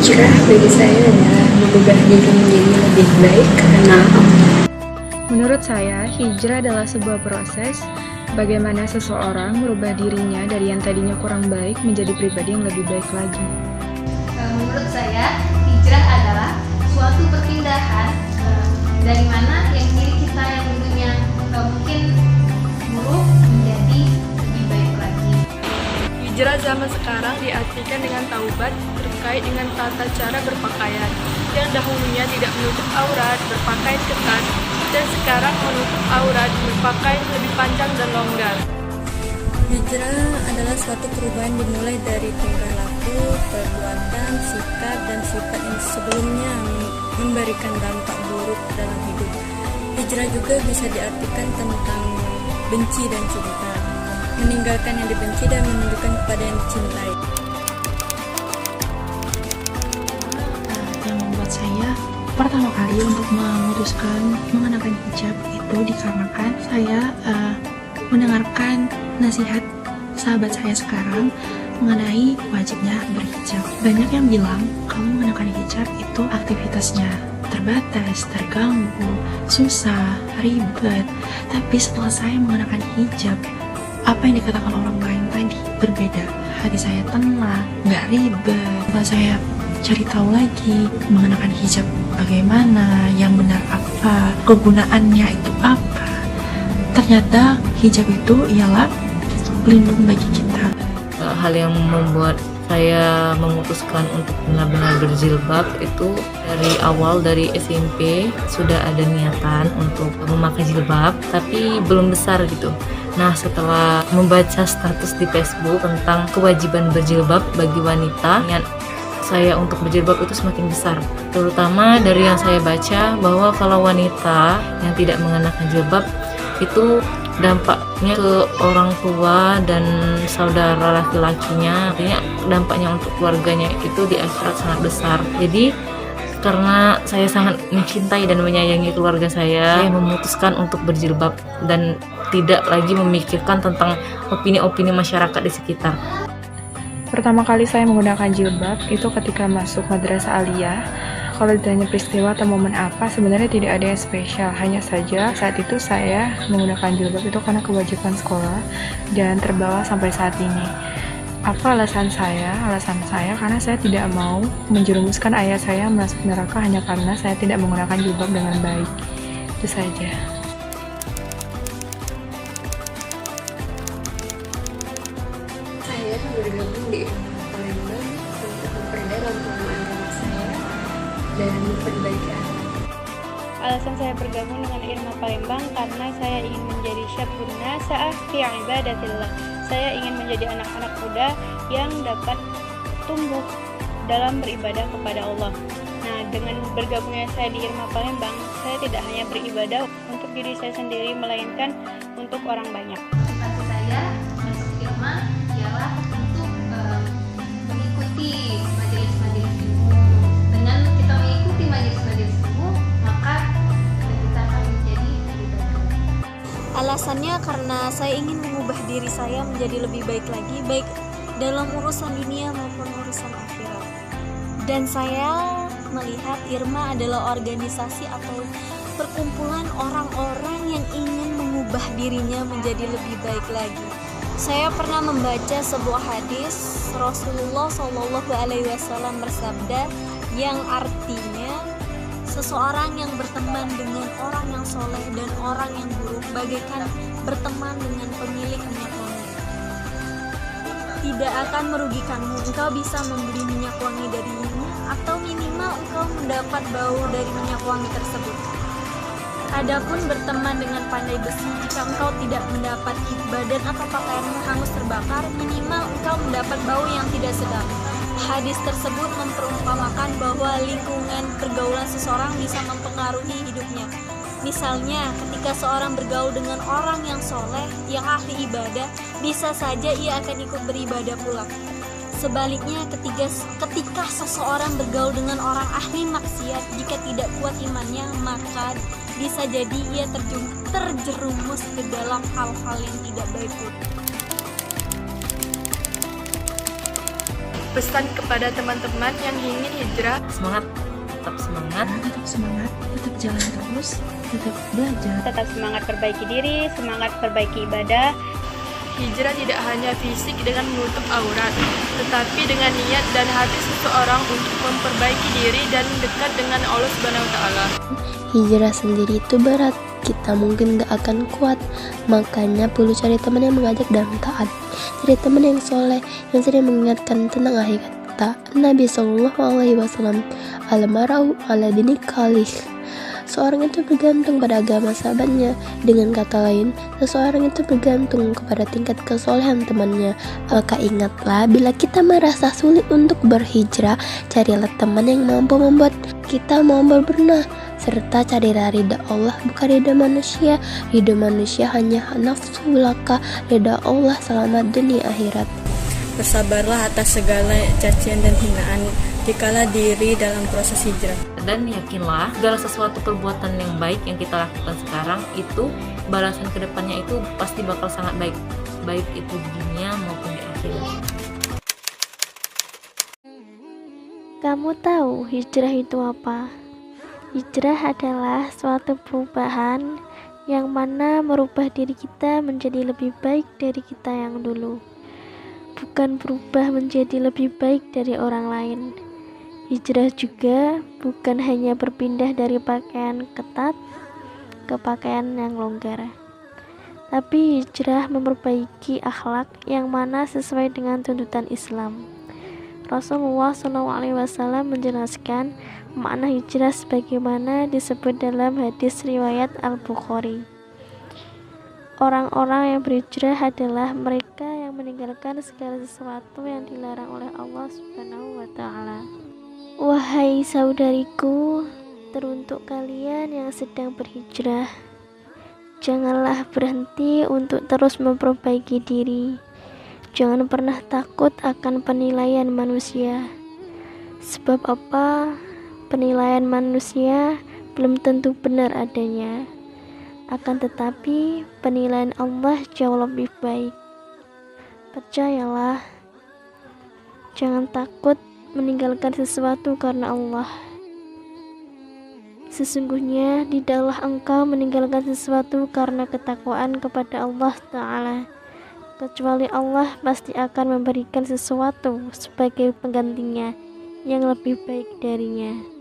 Hijrah bagi saya adalah mengubah diri menjadi lebih baik karena Allah. Menurut saya, hijrah adalah sebuah proses bagaimana seseorang merubah dirinya dari yang tadinya kurang baik menjadi pribadi yang lebih baik lagi. Menurut saya, hijrah adalah suatu perpindahan dari mana yang diri kita yang dulunya mungkin buruk menjadi lebih baik lagi. Hijrah zaman sekarang diartikan dengan taubat terkait dengan tata cara berpakaian yang dahulunya tidak menutup aurat, berpakaian ketat, dan sekarang menutup aurat, berpakaian lebih panjang dan longgar. Hijrah adalah suatu perubahan dimulai dari tingkah laku, perbuatan, sikap, dan sifat yang sebelumnya memberikan dampak buruk dalam hidup. Hijrah juga bisa diartikan tentang benci dan cinta, meninggalkan yang dibenci dan menunjukkan kepada yang dicintai. Yang membuat saya pertama kali untuk memutuskan mengenakan hijab itu dikarenakan saya mendengarkan nasihat sahabat saya sekarang mengenai wajibnya berhijab. Banyak yang bilang kalau mengenakan hijab itu aktivitasnya terbatas, terganggu, susah, ribet. Tapi setelah saya mengenakan hijab, apa yang dikatakan orang lain tadi berbeda. Hati saya tenang, nggak ribet. Setelah saya cari tahu lagi mengenakan hijab bagaimana, yang benar apa, kegunaannya itu apa. Ternyata hijab itu ialah pelindung bagi kita. Hal yang membuat saya memutuskan untuk benar-benar berjilbab itu dari awal, dari SMP sudah ada niatan untuk memakai jilbab, tapi belum besar gitu. Nah, setelah membaca status di Facebook tentang kewajiban berjilbab bagi wanita, niat saya untuk berjilbab itu semakin besar. Terutama dari yang saya baca bahwa kalau wanita yang tidak mengenakan jilbab itu dampaknya ke orang tua dan saudara laki-lakinya, artinya dampaknya untuk keluarganya itu di akhirat sangat besar. Jadi karena saya sangat mencintai dan menyayangi keluarga saya memutuskan untuk berjilbab dan tidak lagi memikirkan tentang opini-opini masyarakat di sekitar. Pertama kali saya menggunakan jilbab itu ketika masuk madrasah aliyah. Kalau ditanya peristiwa atau momen apa, sebenarnya tidak ada yang spesial. Hanya saja saat itu saya menggunakan jilbab itu karena kewajiban sekolah dan terbawa sampai saat ini. Apa alasan saya? Alasan saya karena saya tidak mau menjerumuskan ayah saya masuk neraka hanya karena saya tidak menggunakan jilbab dengan baik. Itu saja. Saya bergabung di Palembang untuk memperdalam pemahaman agama saya dan memperbaiki akhlak. Alasan saya bergabung dengan Irma Palembang karena saya ingin menjadi syabun nasa'ah fi ibadatillah. Saya ingin menjadi anak-anak muda yang dapat tumbuh dalam beribadah kepada Allah. Nah, dengan bergabungnya saya di Irma Palembang, saya tidak hanya beribadah untuk diri saya sendiri, melainkan untuk orang banyak. Motivasi saya masuk Irma ialah untuk mengikuti majelis-majelis ilmu. Dengan kita mengikuti majelis-majelis ilmu, maka kita akan menjadi lebih baik. Alasannya karena saya ingin mengubah diri saya menjadi lebih baik lagi, baik dalam urusan dunia maupun urusan akhirat. Dan saya melihat Irma adalah organisasi atau perkumpulan orang-orang yang ingin mengubah dirinya menjadi lebih baik lagi. Saya pernah membaca sebuah hadis Rasulullah SAW bersabda yang artinya seseorang yang berteman dengan orang yang soleh dan orang yang buruk bagaikan berteman dengan pemilik minyak wangi. Tidak akan merugikanmu, engkau bisa membeli minyak wangi darinya atau minimal engkau mendapat bau dari minyak wangi tersebut. Adapun berteman dengan pandai besi, jika engkau tidak mendapati badan atau pakaianmu hangus terbakar, minimal engkau mendapat bau yang tidak sedap. Hadis tersebut memperumpamakan bahwa lingkungan pergaulan seseorang bisa mempengaruhi hidupnya. Misalnya, ketika seorang bergaul dengan orang yang soleh, yang ahli ibadah, bisa saja ia akan ikut beribadah pula. Sebaliknya, ketika seseorang bergaul dengan orang ahli maksiat, jika tidak kuat imannya, maka bisa jadi ia terjerumus ke dalam hal-hal yang tidak baik. berpesan kepada teman-teman yang ingin hijrah. Semangat, tetap semangat. Tetap semangat, tetap jalan terus, tetap belajar. Tetap semangat perbaiki diri, semangat perbaiki ibadah. Hijrah tidak hanya fisik dengan menutup aurat, tetapi dengan niat dan hati seseorang untuk memperbaiki diri dan dekat dengan Allah Subhanahu wa Ta'ala. Hijrah sendiri itu berat, kita mungkin gak akan kuat, makanya perlu cari teman yang mengajak dan taat, cari teman yang soleh, yang sering mengingatkan tentang akhirat. Nabi SAW, al-mar'u ala dini kalih. Seorang itu bergantung pada agama sahabatnya. Dengan kata lain, seseorang itu bergantung kepada tingkat kesolehan temannya. Maka ingatlah, bila kita merasa sulit untuk berhijrah, carilah teman yang mampu membuat kita mau berbenah, serta carilah ridha Allah, bukan ridha manusia. Ridha manusia hanya nafsu belaka, ridha Allah selamat dunia akhirat. Bersabarlah atas segala cacian dan hinaan dikala diri dalam proses hijrah. Dan yakinlah segala sesuatu perbuatan yang baik yang kita lakukan sekarang itu balasan kedepannya itu pasti bakal sangat baik, baik itu di dunia maupun di akhirat. Kamu tahu hijrah itu apa? Hijrah adalah suatu perubahan yang mana merubah diri kita menjadi lebih baik dari kita yang dulu. Bukan berubah menjadi lebih baik dari orang lain. Hijrah juga bukan hanya berpindah dari pakaian ketat ke pakaian yang longgar, tapi hijrah memperbaiki akhlak yang mana sesuai dengan tuntutan Islam. Rasulullah SAW menjelaskan makna hijrah sebagaimana disebut dalam hadis riwayat Al-Bukhari. Orang-orang yang berhijrah adalah mereka yang meninggalkan segala sesuatu yang dilarang oleh Allah Subhanahu wa Ta'ala. Wahai saudariku, teruntuk kalian yang sedang berhijrah, janganlah berhenti untuk terus memperbaiki diri. Jangan pernah takut akan penilaian manusia. Sebab apa? Penilaian manusia belum tentu benar adanya. Akan tetapi penilaian Allah jauh lebih baik. Percayalah, jangan takut meninggalkan sesuatu karena Allah. Sesungguhnya tidaklah engkau meninggalkan sesuatu karena ketakwaan kepada Allah Ta'ala, kecuali Allah pasti akan memberikan sesuatu sebagai penggantinya yang lebih baik darinya.